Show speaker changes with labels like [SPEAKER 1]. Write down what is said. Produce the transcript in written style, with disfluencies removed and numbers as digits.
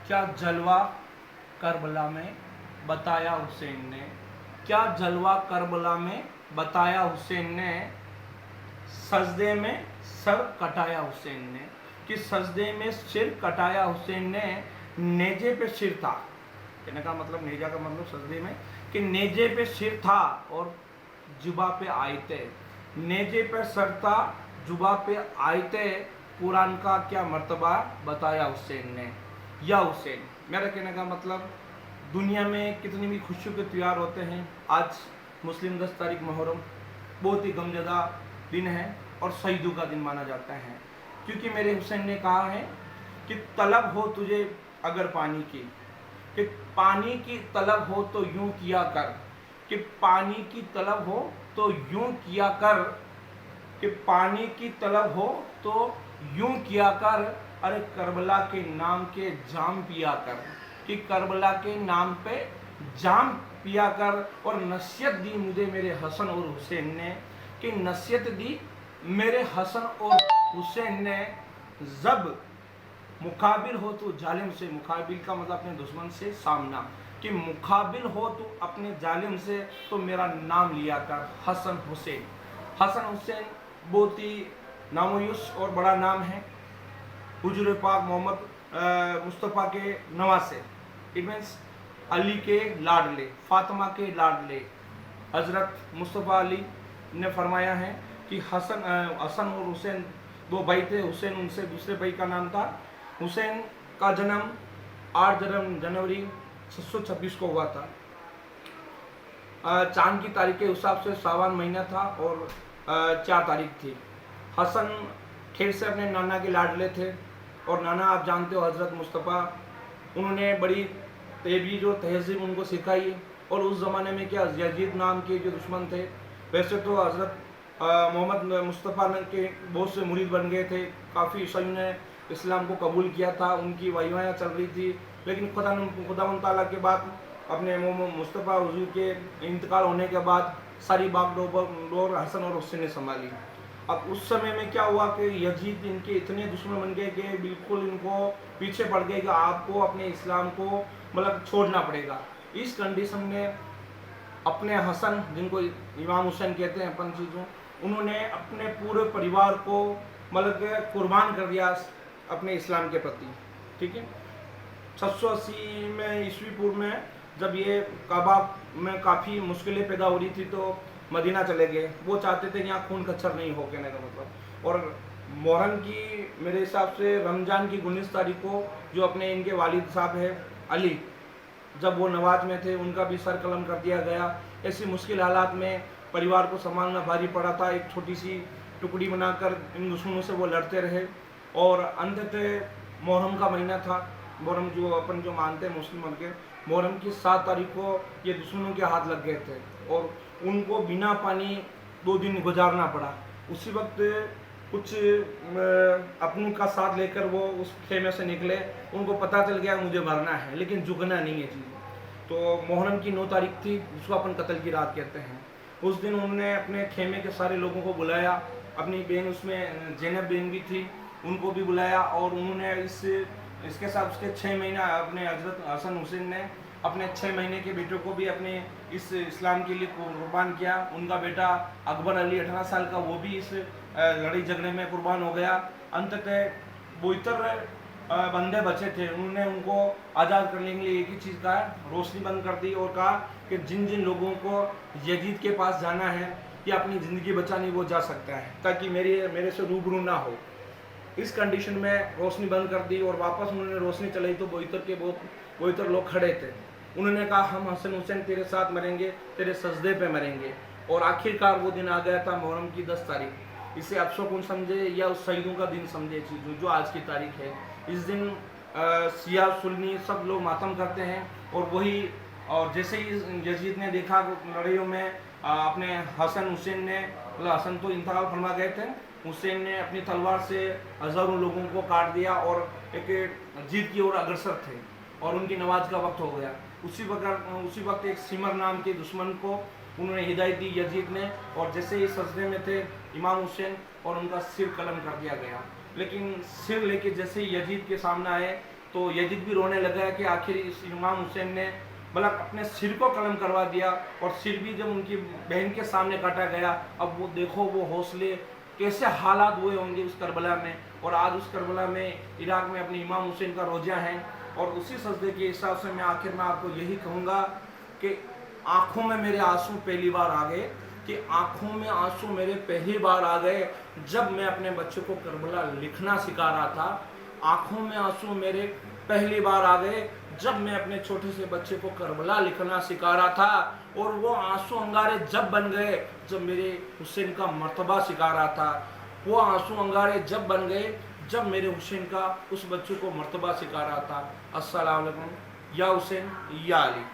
[SPEAKER 1] क्या जलवा करबला में बताया हुसैन ने, क्या जलवा करबला में बताया हुसैन ने, सजदे में सर कटाया हुसैन ने, कि सजदे में सिर कटाया हुसैन ने, नेजे पे सिर था। कहने का मतलब, नेजा का मतलब सजदे में, कि नेजे पे सिर था और जुबा पे आयते, नेजे पे सर था जुबा पे आयते, कुरान का क्या मर्तबा बताया हुसैन ने। या हुसैन, मेरा कहने का मतलब, दुनिया में कितनी भी खुशियों के त्यौहार होते हैं, आज मुस्लिम 10 तारीख मुहर्रम बहुत ही गमज़दा दिन है और शहीदों का दिन माना जाता है, क्योंकि मेरे हुसैन ने कहा है कि तलब हो तुझे अगर पानी की, कि पानी की तलब हो तो यूं किया कर, कि पानी की तलब हो तो यूं किया कर, कि पानी की तलब हो तो यूं किया कर, अरे करबला के नाम के जाम पिया कर, कि करबला के नाम पे जाम पिया कर। और नसीहत दी मुझे मेरे हसन और हुसैन ने, कि नसीहत दी मेरे हसन और हुसैन ने, जब मुकाबिल हो तो जालिम से, मुकाबिल का मतलब अपने दुश्मन से सामना, कि मुकाबिल हो तो अपने जालिम से तो मेरा नाम लिया कर हसन हुसैन। हसन हुसैन बहुत ही नामोयुस और बड़ा नाम है, हुजूर पाक मोहम्मद मुस्तफ़ा के नवासे, इट मीन्स अली के लाडले, फातिमा के लाडले। हज़रत मुस्तफ़ा अली ने फरमाया है कि हसन और हुसैन दो भाई थे, हुसैन उनसे दूसरे भाई का नाम था। हुसैन का जन्म 8 जनवरी 626 को हुआ था। चांद की तारीख के हिसाब से सावन महीना था और 4 तारीख थी। हसन खेर से अपने नाना के लाडले थे, और नाना आप जानते हो हज़रत मुस्तफ़ा, उन्होंने बड़ी तेबीज और तहजीब उनको सिखाई। और उस ज़माने में क्या यजीद नाम के जो दुश्मन थे, वैसे तो हज़रत मोहम्मद मुस्तफ़ा के बहुत से मुरीद बन गए थे, काफ़ी ईसाइयों ने इस्लाम को कबूल किया था, उनकी वाहियाँ चल रही थी, लेकिन खुदा ताला के बाद अपने मुस्तफ़ा हुजूर के इंतकाल होने के बाद सारी बागडोर हसन और हुसैन ने संभाली। अब उस समय में क्या हुआ कि यजीद इनके इतने दुश्मन बन गए कि बिल्कुल इनको पीछे पड़ गए कि आपको अपने इस्लाम को मतलब छोड़ना पड़ेगा। इस कंडीशन में अपने हसन, जिनको इमाम हुसैन कहते हैं अपन चीज़ों, उन्होंने अपने पूरे परिवार को मतलब कुर्बान कर दिया अपने इस्लाम के प्रति। ठीक है, 680 में ईस्वी पूर्व में जब ये काबा में काफ़ी मुश्किलें पैदा हो रही थी तो मदीना चले गए। वो चाहते थे यहाँ खून खच्चर नहीं हो, कहने का मतलब। और मुहर्रम की मेरे हिसाब से रमज़ान की 19 तारीख को जो अपने इनके वालिद साहब है अली, जब वो नवाज में थे, उनका भी सर कलम कर दिया गया। ऐसी मुश्किल हालात में परिवार को संभालना भारी पड़ा था। एक छोटी सी टुकड़ी बनाकर इन दुश्मनों से वो लड़ते रहे, और अंततः मुहर्रम का महीना था। मुहर्रम जो अपन जो मानते हैं मुस्लिम के, मुहर्रम की 7 तारीख को ये दुश्मनों के हाथ लग गए थे और उनको बिना पानी 2 दिन गुजारना पड़ा। उसी वक्त कुछ अपनों का साथ लेकर वो उस खेमे से निकले, उनको पता चल गया मुझे मरना है, लेकिन झुकना नहीं है चीज़। तो मुहर्रम की 9 तारीख थी, जिसको अपन कत्ल की रात कहते हैं। उस दिन उन्होंने अपने खेमे के सारे लोगों को बुलाया, अपनी बहन उसमें ज़ैनब बहन भी थी, उनको भी बुलाया, और उन्होंने इसके साथ उसके 6 महीना अपने हजरत हसन हुसैन ने अपने 6 महीने के बेटे को भी अपने इस इस्लाम के लिए कुर्बान किया। उनका बेटा अकबर अली 18 साल का, वो भी इस लड़ाई झगड़े में कुर्बान हो गया। अंततः 72 बंदे बचे थे, उन्होंने उनको आज़ाद करने के लिए एक ही चीज़ कहा, रोशनी बंद कर दी और कहा कि जिन जिन लोगों को यजीद के पास जाना है या अपनी ज़िंदगी बचानी, वो जा सकता है, ताकि मेरे से रूबरू ना हो। इस कंडीशन में रोशनी बंद कर दी और वापस उन्होंने रोशनी चलाई तो 72 लोग खड़े थे। उन्होंने कहा हम हसन हुसैन तेरे साथ मरेंगे, तेरे सजदे पे मरेंगे। और आखिरकार वो दिन आ गया था, मुहर्रम की 10 तारीख। इसे अपशकुन समझे या उस शहीदों का दिन समझे चीज़ जो आज की तारीख है। इस दिन शिया सुन्नी सब लोग मातम करते हैं, और जैसे ही यजीद ने देखा लड़ाइयों में अपने हसन हुसैन ने, मतलब हसन तो इंतकाल फरमा गए थे, हुसैन ने अपनी तलवार से हज़ारों लोगों को काट दिया और एक जीत की ओर अग्रसर थे, और उनकी नमाज का वक्त हो गया। उसी वक्त एक सिमर नाम के दुश्मन को उन्होंने हिदायत दी यजीद ने, और जैसे ही सजदे में थे इमाम हुसैन, और उनका सिर कलम कर दिया गया। लेकिन सिर लेके जैसे ही यजीद के सामने आए तो यजीद भी रोने लगा कि आखिर इस इमाम हुसैन ने मतलब अपने सिर को कलम करवा दिया, और सिर भी जब उनकी बहन के सामने काटा गया, अब वो देखो वो हौसले कैसे हालात हुए होंगे उस करबला में। और आज उस करबला में इराक में अपने इमाम हुसैन का रोजा है, और उसी सजदे के हिसाब से मैं आखिर में आपको यही कहूँगा कि आँखों में मेरे आंसू पहली बार आ गए, कि आंखों में आंसू मेरे पहली बार आ गए जब मैं अपने बच्चे को करबला लिखना सिखा रहा था। आंखों में आंसू मेरे पहली बार आ गए जब मैं अपने छोटे से बच्चे को करबला लिखना सिखा रहा था, और वो आंसू अंगारे जब बन गए जब मेरे हुसैन का मर्तबा सिखा रहा था। वो आंसू अंगारे जब बन गए जब मेरे हुसैन का उस बच्चे को मर्तबा सिखा रहा था। अस्सलाम वालेकुम या हुसैन या अली।